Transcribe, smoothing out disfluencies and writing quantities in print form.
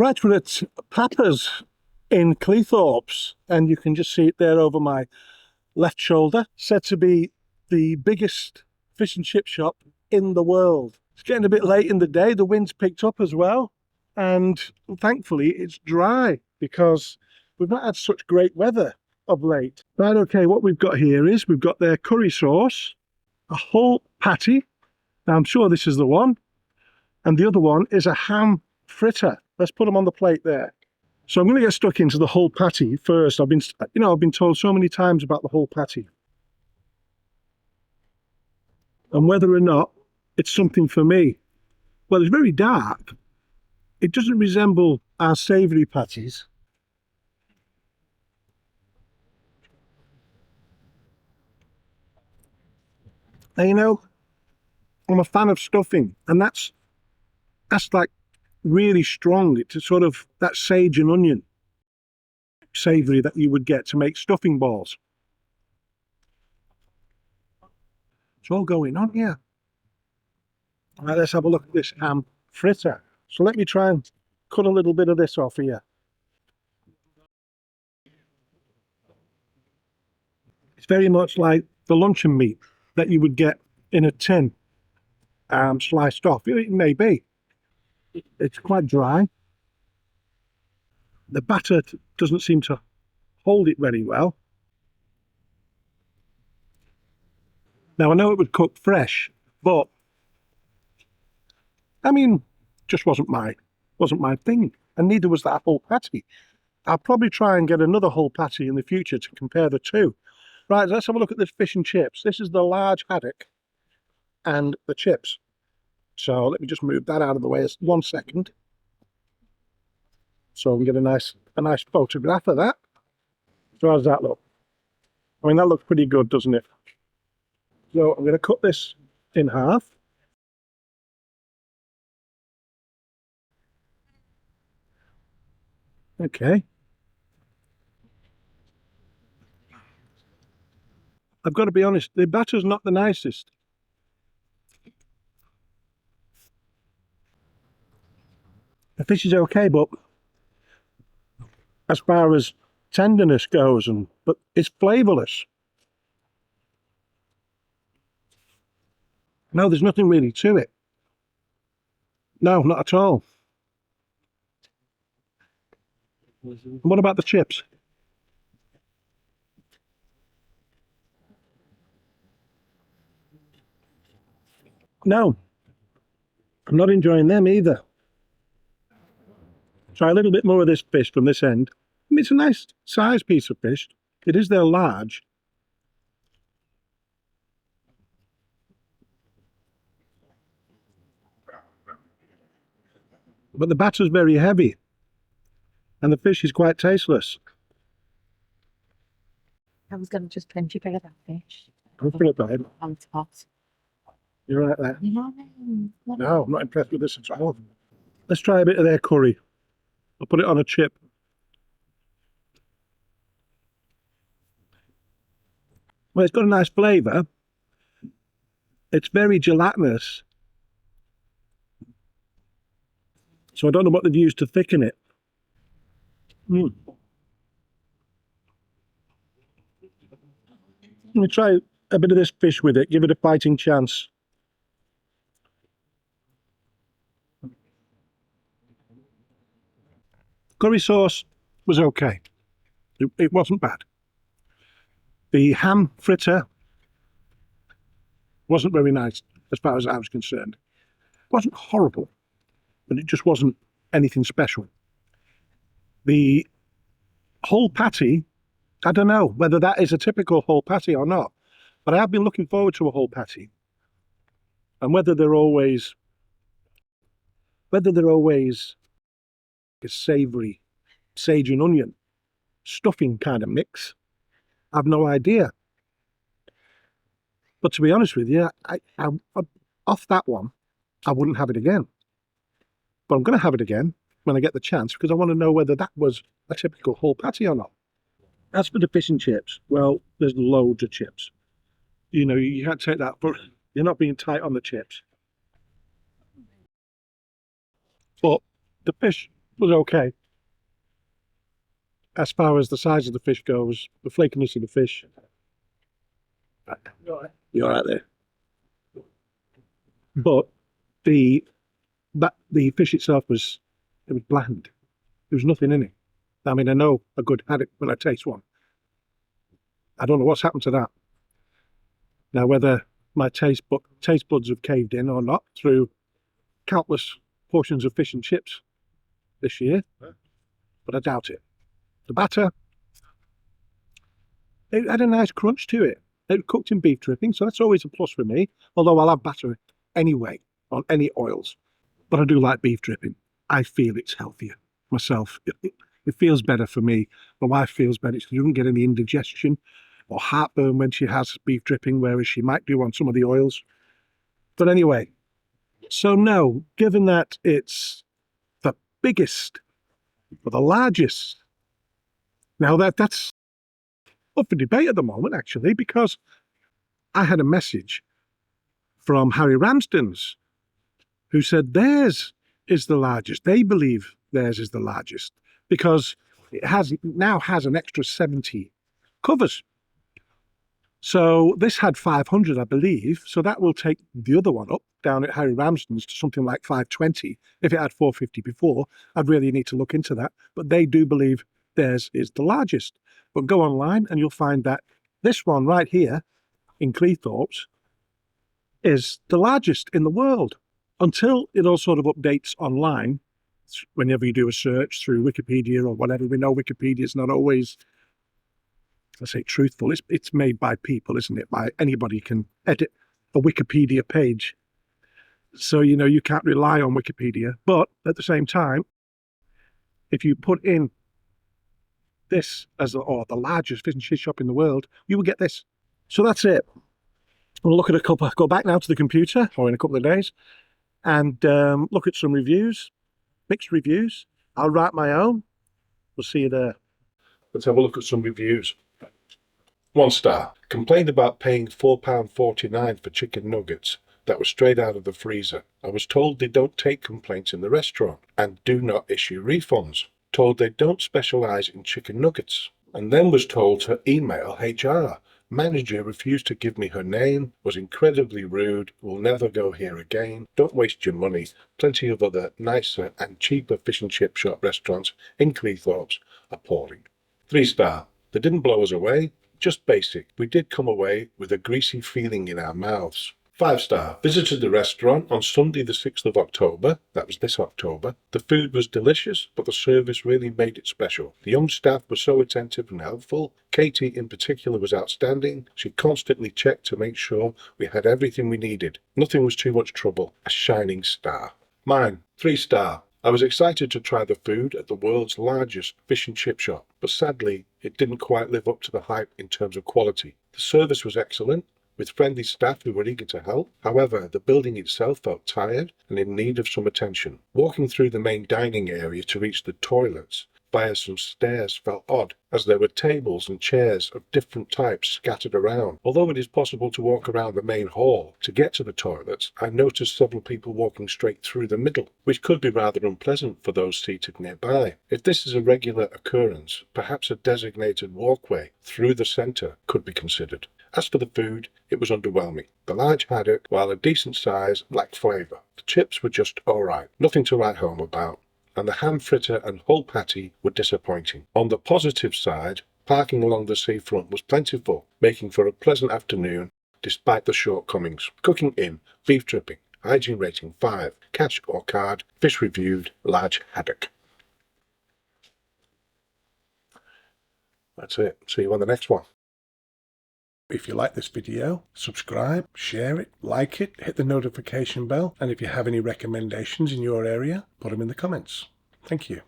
Right, we're at Papa's in Cleethorpes, and you can just see it there over my left shoulder. Said to be the biggest fish and chip shop in the world. It's getting a bit late in the day, the wind's picked up as well, and thankfully it's dry because we've not had such great weather of late. Right, okay, what we've got here is we've got their curry sauce, a whole patty, now I'm sure this is the one, and the other one is a ham fritter. Let's put them on the plate there. So I'm going to get stuck into the whole patty first. I've been told so many times about the whole patty, and whether or not it's something for me. Well, it's very dark. It doesn't resemble our savoury patties. And you know, I'm a fan of stuffing, and that's like really strong. It's sort of that sage and onion savoury that you would get to make stuffing balls. It's all going on here. Right, let's have a look at this ham fritter. So let me try and cut a little bit of this off here. It's very much like the luncheon meat that you would get in a tin, sliced off. It may be. It's quite dry. The batter doesn't seem to hold it very well. Now I know it would cook fresh, but I mean, just wasn't my thing, and neither was that whole patty. I'll probably try and get another whole patty in the future to compare the two. Right, let's have a look at this fish and chips. This is the large haddock and the chips. So let me just move that out of the way 1 second, so we can get a nice photograph of that. So how does that look? I mean, that looks pretty good, doesn't it? So I'm going to cut this in half. Okay. I've got to be honest, the batter's not the nicest. The fish is okay, but as far as tenderness goes, but it's flavourless. No, there's nothing really to it. No, not at all. And what about the chips? No, I'm not enjoying them either. Try a little bit more of this fish from this end. I mean, it's a nice size piece of fish. It is there large. But the batter's very heavy, and the fish is quite tasteless. I was going to just pinch a bit of that fish. Go for it, babe. On top. You're right there. No, No, I'm not impressed with this at all. Let's try a bit of their curry. I'll put it on a chip. Well, it's got a nice flavour. It's very gelatinous. So I don't know what they've used to thicken it. Let me try a bit of this fish with it, give it a fighting chance. Curry sauce was okay. It wasn't bad. The ham fritter wasn't very nice as far as I was concerned. It wasn't horrible, but it just wasn't anything special. The whole patty, I don't know whether that is a typical whole patty or not, but I have been looking forward to a whole patty. And whether they're always a savoury sage and onion stuffing kind of mix, I've no idea. But to be honest with you, I off that one, I wouldn't have it again. But I'm going to have it again when I get the chance, because I want to know whether that was a typical whole patty or not. As for the fish and chips, well, there's loads of chips. You know, you can't take that, but you're not being tight on the chips. But the fish was okay. As far as the size of the fish goes, the flakiness of the fish. You're right there. But the fish itself was bland. There was nothing in it. I mean, I know a good haddock when I taste one. I don't know what's happened to that. Now, whether my taste buds have caved in or not through countless portions of fish and chips this year, but I doubt it. The batter, it had a nice crunch to it. It was cooked in beef dripping, so that's always a plus for me, although I'll have batter anyway on any oils. But I do like beef dripping. I feel it's healthier myself. It feels better for me. My wife feels better. She doesn't get any indigestion or heartburn when she has beef dripping, whereas she might do on some of the oils. But anyway, so no, given that it's the biggest or the largest, now that's up for debate at the moment, actually, because I had a message from Harry Ramsden's who said theirs is the largest. They believe theirs is the largest because it now has an extra 70 covers. So this had 500, I believe. So that will take the other one up down at Harry Ramsden's to something like 520. If it had 450 before, I'd really need to look into that. But they do believe theirs is the largest. But go online and you'll find that this one right here in Cleethorpes is the largest in the world until it all sort of updates online. Whenever you do a search through Wikipedia or whatever, we know Wikipedia is not always, let's say, truthful. It's made by people, isn't it? By anybody can edit a Wikipedia page. So, you know, you can't rely on Wikipedia. But at the same time, if you put in this as the largest fish and chip shop in the world, you will get this. So that's it. We'll look at go back now to the computer, or in a couple of days, and look at some reviews, mixed reviews. I'll write my own. We'll see you there. Let's have a look at some reviews. 1 star. Complained about paying £4.49 for chicken nuggets that were straight out of the freezer. I was told they don't take complaints in the restaurant and do not issue refunds. Told they don't specialise in chicken nuggets. And then was told to email HR. Manager refused to give me her name, was incredibly rude, will never go here again, don't waste your money. Plenty of other nicer and cheaper fish and chip shop restaurants in Cleethorpes. Appalling. 3 star. They didn't blow us away, just basic. We did come away with a greasy feeling in our mouths. 5 star. Visited the restaurant on Sunday the 6th of October, that was this October. The food was delicious, but the service really made it special. The young staff were so attentive and helpful. Katie in particular was outstanding. She constantly checked to make sure we had everything we needed. Nothing was too much trouble. A shining star. Mine, 3 star. I was excited to try the food at the world's largest fish and chip shop, but sadly, it didn't quite live up to the hype in terms of quality. The service was excellent, with friendly staff who were eager to help. However, the building itself felt tired and in need of some attention. Walking through the main dining area to reach the toilets via some stairs felt odd, as there were tables and chairs of different types scattered around. Although it is possible to walk around the main hall to get to the toilets, I noticed several people walking straight through the middle, which could be rather unpleasant for those seated nearby. If this is a regular occurrence, perhaps a designated walkway through the centre could be considered. As for the food, it was underwhelming. The large haddock, while a decent size, lacked flavour. The chips were just alright, nothing to write home about. And the ham fritter and whole patty were disappointing. On the positive side, parking along the seafront was plentiful, making for a pleasant afternoon despite the shortcomings. Cooking in, beef dripping, hygiene rating 5, cash or card, fish reviewed, large haddock. That's it. See you on the next one. If you like this video, subscribe, share it, like it, hit the notification bell, and if you have any recommendations in your area, put them in the comments. Thank you.